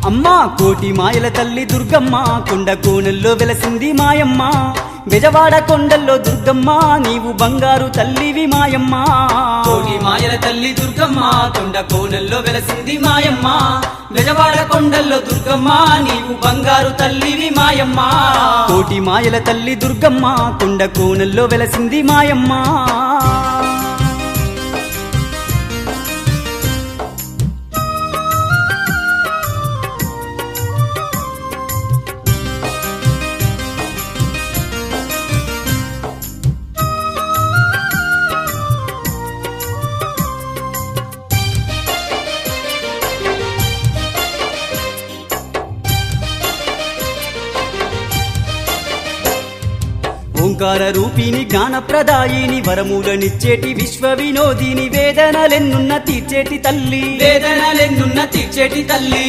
అమ్మా కోటి మాయల తల్లి దుర్గమ్మ కొండ కోనల్లో వెలసింది మాయమ్మ బెజవాడ కొండల్లో దుర్గమ్మ నీవు బంగారు తల్లివి మాయమ్మ కోటి మాయల తల్లి దుర్గమ్మ కొండ కోనల్లో వెలసింది మాయమ్మ బెజవాడ కొండల్లో దుర్గమ్మ నీవు బంగారు తల్లివి మాయమ్మ కోటి మాయల తల్లి దుర్గమ్మ కొండ కోనల్లో వెలసింది మాయమ్మ ఓంకార రూపిణి జ్ఞానప్రదాయిని వరములనిచ్చేటి విశ్వ వినోదిని వేదనలెన్నున్న తీర్చేటి తల్లి వేదనలెన్నున్న తీర్చేటి తల్లి